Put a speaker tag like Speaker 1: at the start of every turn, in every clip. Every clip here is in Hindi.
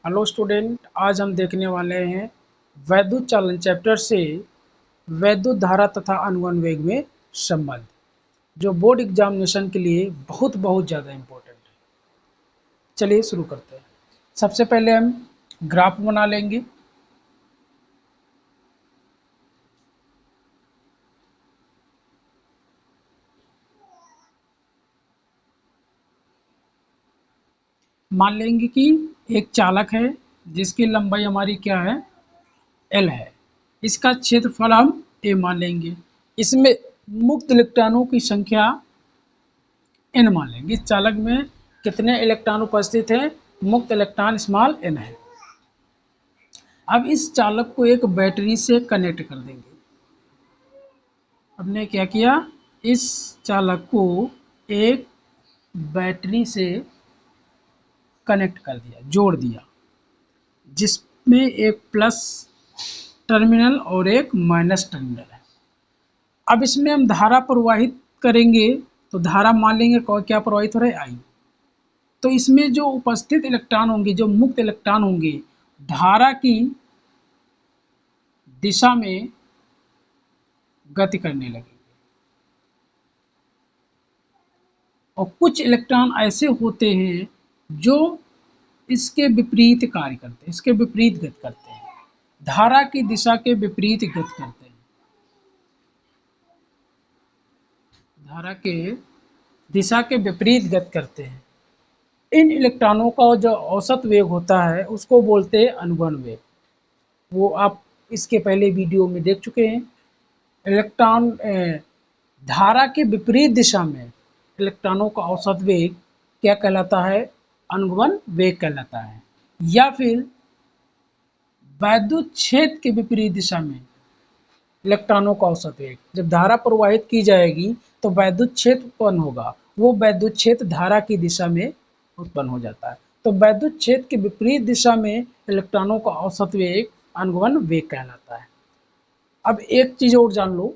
Speaker 1: हेलो स्टूडेंट, आज हम देखने वाले हैं वैद्युत चालन चैप्टर से वैद्युत धारा तथा अनुवन वेग में संबंध, जो बोर्ड एग्जामिनेशन के लिए बहुत ज़्यादा इम्पोर्टेंट है। चलिए शुरू करते हैं। सबसे पहले हम ग्राफ बना लेंगे। मान लेंगे कि एक चालक है जिसकी लंबाई हमारी क्या है, L है। इसका क्षेत्रफल हम A मान लेंगे। इसमें मुक्त इलेक्ट्रॉनों की संख्या N मान लेंगे। इस चालक में कितने इलेक्ट्रॉन उपस्थित हैं? मुक्त इलेक्ट्रॉन स्मॉल n है। अब इस चालक को एक बैटरी से कनेक्ट कर देंगे। हमने क्या किया, इस चालक को एक बैटरी से कनेक्ट कर दिया, जोड़ दिया, जिसमें एक प्लस टर्मिनल और एक माइनस टर्मिनल है। अब इसमें हम धारा प्रवाहित करेंगे, तो धारा मान लेंगे क्या प्रवाहित हो रहा है, आई। तो इसमें जो उपस्थित इलेक्ट्रॉन होंगे, जो मुक्त इलेक्ट्रॉन होंगे, धारा की दिशा में गति करने लगेंगे। और कुछ इलेक्ट्रॉन ऐसे होते हैं जो इसके विपरीत कार्य करते हैं, इसके विपरीत गति करते हैं, धारा की दिशा के विपरीत गति करते हैं। धारा के दिशा के विपरीत गति करते हैं। इन इलेक्ट्रॉनों का जो औसत वेग होता है उसको बोलते हैं अनुवन वेग। वो आप इसके पहले वीडियो में देख चुके हैं। इलेक्ट्रॉन धारा के विपरीत दिशा में इलेक्ट्रॉनों का औसत वेग क्या कहलाता है, अनुवन वेग कहलाता है। या फिर वैद्युत क्षेत्र के विपरीत दिशा में इलेक्ट्रॉनों का औसत वेग, जब धारा प्रवाहित की जाएगी तो वैद्युत क्षेत्र उत्पन्न होगा, वो वैद्युत क्षेत्र धारा की दिशा में उत्पन्न हो जाता है। तो वैद्युत क्षेत्र के विपरीत दिशा में इलेक्ट्रॉनों का औसत वेग अनुवन वेग कहलाता है। अब एक चीज और जान लो,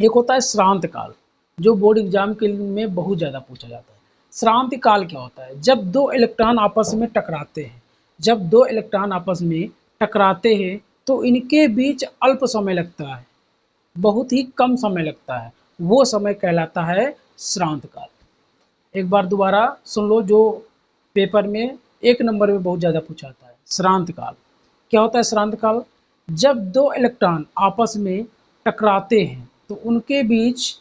Speaker 1: एक होता है श्रांत काल, जो बोर्ड एग्जाम के में बहुत ज़्यादा पूछा जाता है। श्रांत काल क्या होता है? जब दो इलेक्ट्रॉन आपस में टकराते हैं, जब दो इलेक्ट्रॉन आपस में टकराते हैं तो इनके बीच अल्प समय लगता है, बहुत ही कम समय लगता है, वो समय कहलाता है श्रांत काल। एक बार दोबारा सुन लो, जो पेपर में एक नंबर में बहुत ज़्यादा पूछा जाता है। श्रांत काल क्या होता है? श्रांत काल जब दो इलेक्ट्रॉन आपस में टकराते हैं तो उनके बीच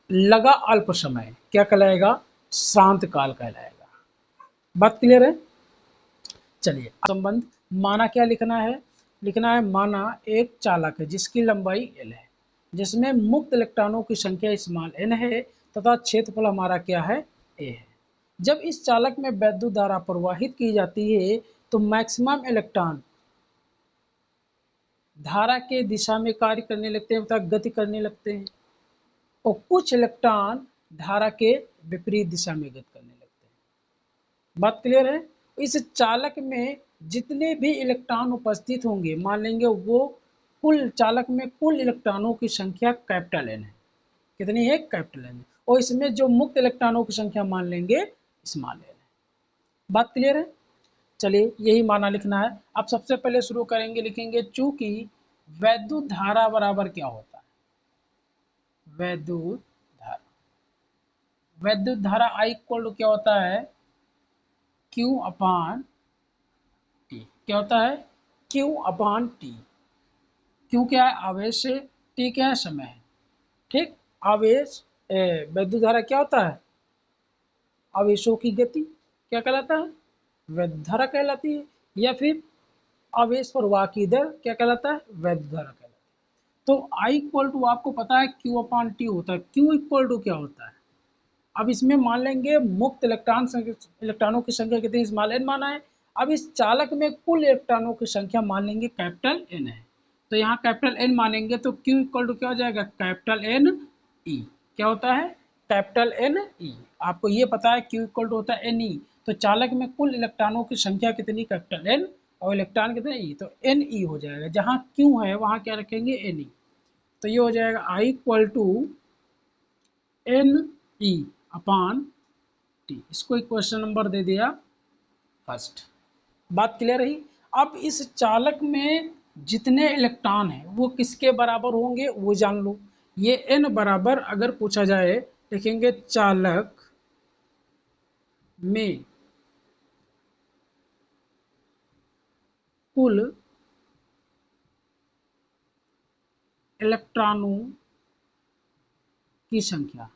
Speaker 1: लगा अल्प समय क्या कहलाएगा? श्रांत काल कहलाएगा। बात क्लियर है? चलिए संबंध माना क्या लिखना है? लिखना है माना एक चालक है जिसकी लंबाई L है, जिसमें मुक्त इलेक्ट्रॉनों की संख्या स्मॉल n है तथा क्षेत्रफल हमारा क्या है, A है। जब इस चालक में वैद्युत धारा प्रवाहित की जाती है तो मैक्सिमम इलेक्ट्रॉन धारा के दिशा में कार्य करने लगते हैं तथा गति करने लगते हैं, और कुछ इलेक्ट्रॉन धारा के विपरीत दिशा में गति करने लगते हैं। बात क्लियर है? इस चालक में जितने भी इलेक्ट्रॉन उपस्थित होंगे, मान लेंगे वो कुल चालक में कुल इलेक्ट्रॉनों की संख्या कैपिटल N है। कितनी है? Capital N। और इसमें जो मुक्त इलेक्ट्रॉनों की संख्या मान लेंगे स्मॉल n है। बात क्लियर है? चलिए यही माना लिखना है। अब सबसे पहले शुरू करेंगे, लिखेंगे चूंकि वैद्युत धारा बराबर क्या होता है, वैद्युत धारा, वैद्युत धारा I इक्वल टू क्या होता है, Q अपान T। क्या होता है? Q अपान T। Q क्या है? आवेश है, T क्या है? समय है। ठीक, आवेश वैद्युत धारा क्या होता है? आवेशों की गति क्या कहलाता है? वैद्युत धारा कहलाती है। या फिर आवेश प्रवाह की दर क्या कहलाता है? वैद्युत धारा कहलाती है। तो I इक्वल टू आपको पता है Q अपान T होता है। Q इक्वल टू क्या होता है? अब इसमें मान लेंगे मुक्त इलेक्ट्रॉनों की संख्या कितनी, स्मॉल n माना है। अब इस चालक में कुल इलेक्ट्रॉनों की संख्या मान लेंगे कैपिटल N है, तो यहाँ कैपिटल N मानेंगे तो Q इक्वल टू क्या हो जाएगा, कैपिटल N E। क्या होता है? Capital N E। आपको ये पता है Q इक्वल टू होता है N E, तो चालक में कुल इलेक्ट्रॉनों की संख्या कितनी, कैपिटल N, और इलेक्ट्रॉन कितने E, तो N E हो जाएगा। जहाँ Q है वहाँ क्या रखेंगे, N E। तो ये हो जाएगा I equal to N E upon T। इसको एक क्वेश्चन नंबर दे दिया फर्स्ट। बात क्लियर रही। अब इस चालक में जितने इलेक्ट्रॉन हैं वो किसके बराबर होंगे वो जान लो। ये n बराबर अगर पूछा जाए, लिखेंगे चालक में कुल इलेक्ट्रॉनों की संख्या।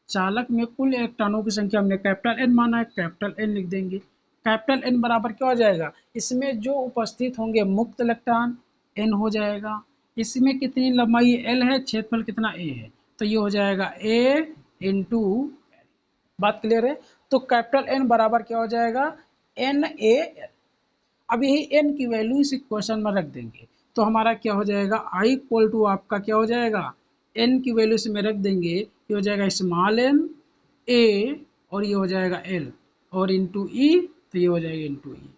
Speaker 1: चालक में कुल इलेक्ट्रॉनों की संख्या हमने कैपिटल N माना है, कैपिटल N लिख देंगे। कैपिटल N बराबर क्या हो जाएगा, इसमें जो उपस्थित होंगे मुक्त इलेक्ट्रॉन N हो जाएगा। इसमें कितनी लंबाई L है, क्षेत्रफल कितना A है, तो ये हो जाएगा A इंटू। बात क्लियर है। तो कैपिटल N बराबर क्या हो जाएगा, NaL। अब यही n की वैल्यू इस इक्वेशन में रख देंगे तो हमारा क्या हो जाएगा, I इक्वल टू आपका क्या हो जाएगा, n की वैल्यू इसमें रख देंगे, ये हो जाएगा स्मॉल n a और ये हो जाएगा l और इंटू ई, तो ये हो जाएगा इंटू ई,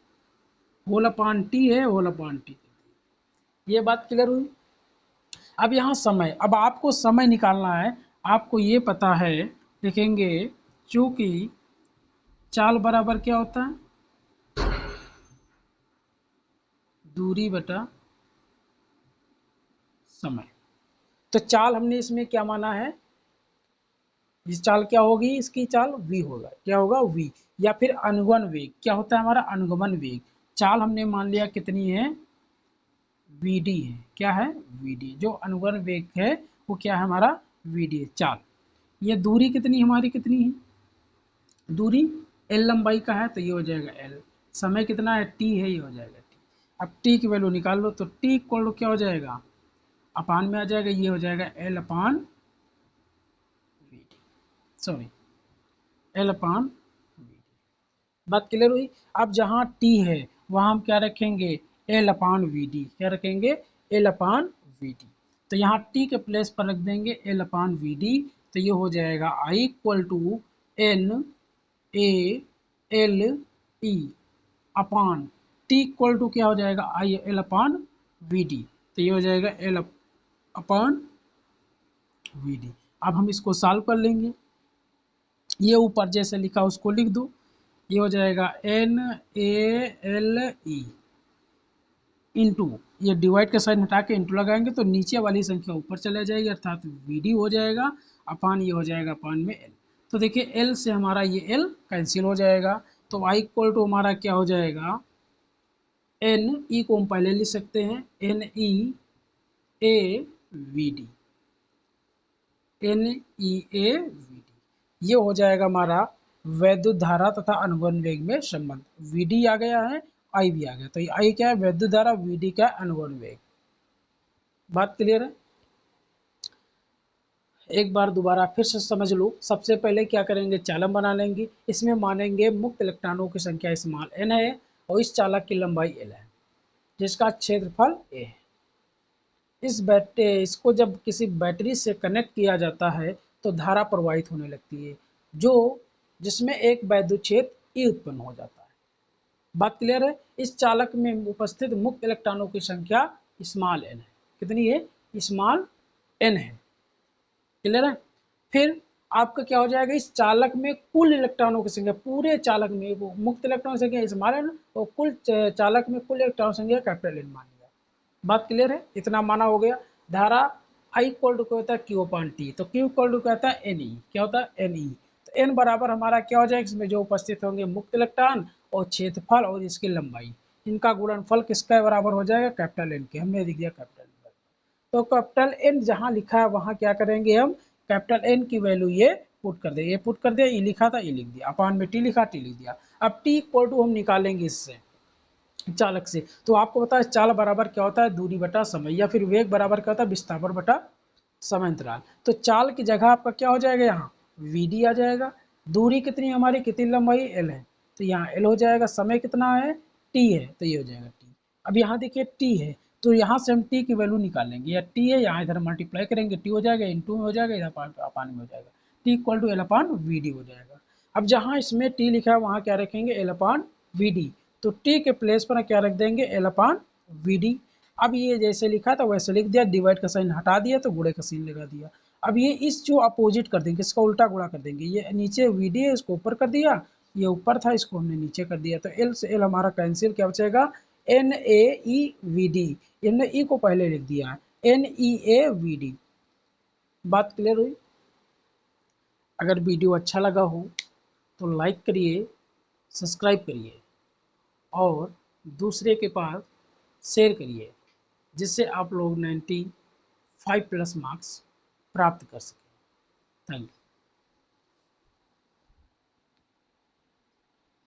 Speaker 1: होल अपॉन टी है, होल अपॉन टी। ये बात क्लियर हुई। अब यहाँ समय, अब आपको समय निकालना है। आपको ये पता है, लिखेंगे चूंकि चाल बराबर क्या होता है, दूरी बटा समय। तो चाल हमने इसमें क्या माना है, ये चाल क्या होगी, इसकी चाल v होगा, क्या होगा v, या फिर अनुगमन वेग, क्या होता है हमारा अनुगमन वेग। चाल हमने मान लिया कितनी है, vd है, क्या है vd, जो अनुगमन वेग है वो क्या है हमारा vd है चाल। ये दूरी कितनी हमारी कितनी है, दूरी l लंबाई का है तो ये हो जाएगा l, समय कितना है t है, ये हो जाएगा t। अब t की वैल्यू निकाल लो तो t इक्वल टू क्या हो जाएगा, अपान में आ जाएगा, ये हो जाएगा l upon vd, sorry l upon vd। बात क्लियर हुई। अब जहाँ t है वहाँ हम क्या रखेंगे, l अपान vd, क्या रखेंगे l अपान vd। तो यहाँ t के प्लेस पर रख देंगे l अपान vd, तो ये हो जाएगा I equal to n a l e upon t equal to क्या हो जाएगा I l अपान vd, तो ये हो जाएगा l अपान vd। अब हम इसको सॉल्व कर लेंगे, ये ऊपर जैसे लिखा उसको लिख दो, ये हो जाएगा NaLe इंटू, ये डिवाइड का साइन हटा के इंटू लगाएंगे तो नीचे वाली संख्या ऊपर चले जाएगी, अर्थात Vd हो जाएगा, अपान ये हो जाएगा अपान में L। तो देखिए L से हमारा ये L कैंसिल हो जाएगा, तो I इक्वल टू हमारा क्या हो जाएगा, Ne को हम पहले लिख सकते हैं NeAVd, NeAVd, ये हो जाएगा हमारा वैद्युत धारा तथा अनुगमन वेग में संबंध। Vd आ गया है, I भी आ गया, तो I क्या है वैद्युत धारा, Vd क्या है अनुगमन वेग। बात क्लियर है। एक बार दोबारा फिर से समझ लो। सबसे पहले क्या करेंगे, चालक बना लेंगे, इसमें मानेंगे मुक्त इलेक्ट्रॉनों की संख्या स्मॉल n है और इस चालक की लंबाई l है जिसका क्षेत्रफल a है। इसको जब किसी बैटरी से कनेक्ट किया जाता है तो धारा प्रवाहित होने लगती है, जो जिसमें एक वैद्युत क्षेत्र E उत्पन्न हो जाता है। बात क्लियर है। इस चालक में उपस्थित मुक्त इलेक्ट्रॉनों की संख्या स्मॉल n है, कितनी है, स्मॉल n है, क्लियर है। फिर आपका क्या हो जाएगा, इस चालक में कुल इलेक्ट्रॉनों की संख्या, पूरे चालक में वो मुक्त इलेक्ट्रॉन की संख्या स्मॉल n और कुल चालक में कुल इलेक्ट्रॉन संख्या कैपिटल N मान लिया। बात क्लियर है, इतना माना हो गया। धारा I इक्वल टू क्या होता है Q अपान T, तो Q इक्वल टू क्या होता है Ne, क्या होता है Ne, तो N बराबर हमारा क्या हो जाएगा, इसमें जो उपस्थित होंगे मुक्त इलेक्ट्रॉन और क्षेत्रफल और इसकी लंबाई, इनका गुणनफल किसका बराबर हो जाएगा, कैपिटल N के, हमने लिख दिया कैपिटल N। तो कैपिटल N जहाँ लिखा है वहाँ क्या करेंगे हम, कैपिटल N की वैल्यू ये पुट कर देंगे, ये पुट कर दिया, ये लिखा था ये लिख दिया, अपान में T लिखा T लिख दिया। अब T इक्वल टू हम निकालेंगे इससे चालक से, तो आपको पता है चाल बराबर क्या होता है, दूरी बटा समय, या फिर वेग बराबर क्या होता है, विस्थापन बटा समय अंतराल। तो चाल की जगह आपका क्या हो जाएगा, यहाँ Vd आ जाएगा। दूरी कितनी हमारी, कितनी लंबाई L है, तो यहाँ L हो जाएगा। समय कितना है, T है, तो ये हो जाएगा T। अब यहाँ देखिए T है, तो यहाँ से हम T की वैल्यू निकालेंगे, या T है यहाँ इधर मल्टीप्लाई करेंगे, T हो जाएगा इंटू में हो जाएगा, इधर अपान में हो जाएगा, T equal to L upon Vd हो जाएगा। अब जहाँ इसमें T लिखा है वहाँ क्या रखेंगे, L अपान Vd, तो T के प्लेस पर क्या रख देंगे, L अपान Vd। अब ये जैसे लिखा था वैसे लिख दिया, डिवाइड का साइन हटा दिया तो गुणे का साइन लगा दिया। अब ये इस जो अपोजिट कर देंगे, इसका उल्टा गुणा कर देंगे, ये नीचे Vd है इसको ऊपर कर दिया, ये ऊपर था, इसको हमने नीचे कर दिया, तो एल से एल हमारा कैंसिल, क्या बचेगा NaEVD, हमने ई को पहले लिख दिया, NeAVD। बात क्लियर हुई? अगर वीडियो अच्छा लगा हो तो लाइक करिए, सब्सक्राइब करिए और दूसरे के पास शेयर करिए, जिससे आप लोग 95+ मार्क्स प्राप्त कर सकें। Thank you.